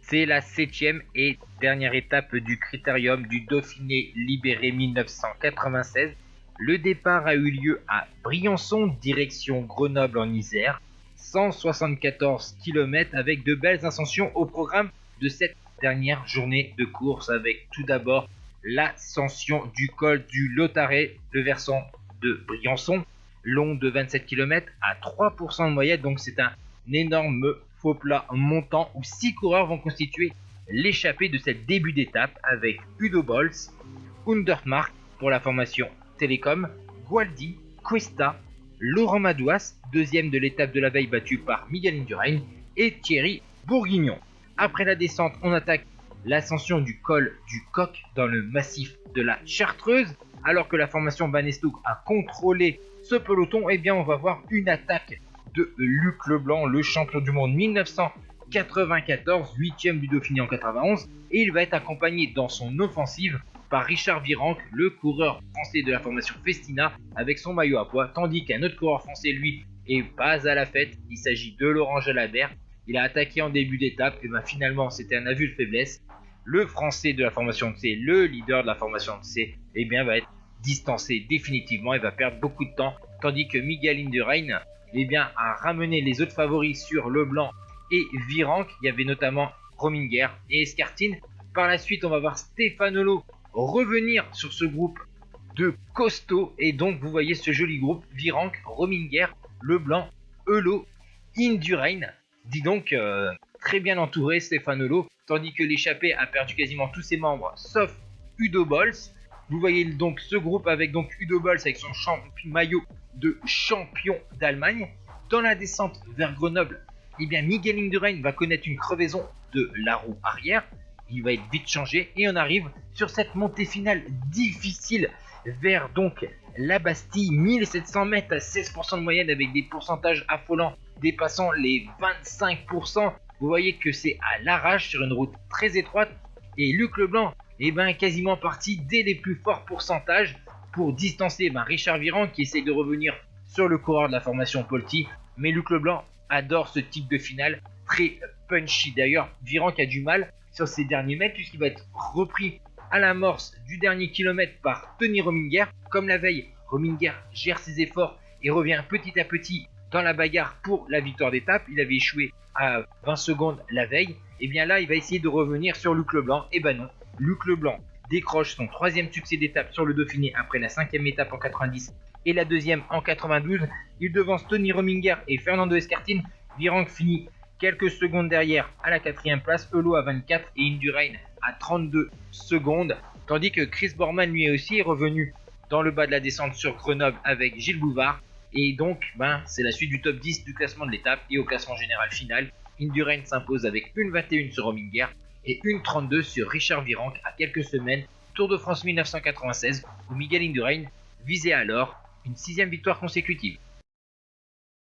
C'est la 7e et dernière étape du Critérium du Dauphiné Libéré 1996. Le départ a eu lieu à Briançon, direction Grenoble en Isère. 174 km avec de belles ascensions au programme de cette dernière journée de course, avec tout d'abord l'ascension du col du Lautaret, le versant de Briançon, long de 27 km à 3% de moyenne, donc c'est un énorme faux plat montant où 6 coureurs vont constituer l'échappée de cette début d'étape, avec Udo Bols, Undermark pour la formation Télécom, Gualdi, Cuesta, Laurent Madouas, deuxième de l'étape de la veille battu par Miguel Indurain, et Thierry Bourguignon. Après la descente, on attaque l'ascension du col du Coq dans le massif de la Chartreuse. Alors que la formation Banestouk a contrôlé ce peloton, eh bien on va voir une attaque de Luc Leblanc, le champion du monde 1994, 8e du Dauphiné en 91, et il va être accompagné dans son offensive par Richard Virenque, le coureur français de la formation Festina, avec son maillot à pois, tandis qu'un autre coureur français, lui, est pas à la fête. Il s'agit de Laurent Jalabert. Il a attaqué en début d'étape, et finalement c'était un aveu de faiblesse. Le français de la formation C, le leader de la formation C, va être distancé définitivement et va perdre beaucoup de temps, tandis que Miguel Indurain a ramené les autres favoris sur Leblanc et Virenque. Il y avait notamment Rominger et Escartine. Par la suite, on va voir Stéphanolo revenir sur ce groupe de costauds, et donc vous voyez ce joli groupe: Virenque, Rominger, Leblanc, Eulot, Indurain. Dis donc très bien entouré Stéphanolo, tandis que l'échappée a perdu quasiment tous ses membres sauf Udo Bols. Vous voyez donc ce groupe avec donc Udo Bols avec son maillot de champion d'Allemagne. Dans la descente vers Grenoble, Miguel Indurain va connaître une crevaison de la roue arrière. Il va être vite changé et on arrive sur cette montée finale difficile vers donc la Bastille, 1700 mètres à 16% de moyenne avec des pourcentages affolants dépassant les 25%. Vous voyez que c'est à l'arrache sur une route très étroite, et Luc Leblanc quasiment parti dès les plus forts pourcentages pour distancer Richard Virenque qui essaye de revenir sur le coureur de la formation Polti. Mais Luc Leblanc adore ce type de finale très punchy. D'ailleurs, Virenque a du mal sur ses derniers mètres puisqu'il va être repris à l'amorce du dernier kilomètre par Tony Rominger. Comme la veille, Rominger gère ses efforts et revient petit à petit dans la bagarre pour la victoire d'étape. Il avait échoué à 20 secondes la veille. Et bien là, il va essayer de revenir sur Luc Leblanc. Et non, Luc Leblanc décroche son 3e succès d'étape sur le Dauphiné après la 5e étape en 90 et la 2e en 92. Il devance Tony Rominger et Fernando Escartine. Virenque finit quelques secondes derrière à la 4e place, Eulot à 24 et Indurain à 32 secondes. Tandis que Chris Borman lui aussi est revenu dans le bas de la descente sur Grenoble avec Gilles Bouvard. Et donc, c'est la suite du top 10 du classement de l'étape. Et au classement général final, Indurain s'impose avec une 21 sur Rominger et une 32 sur Richard Virenque à quelques semaines. Tour de France 1996 où Miguel Indurain visait alors une 6e victoire consécutive.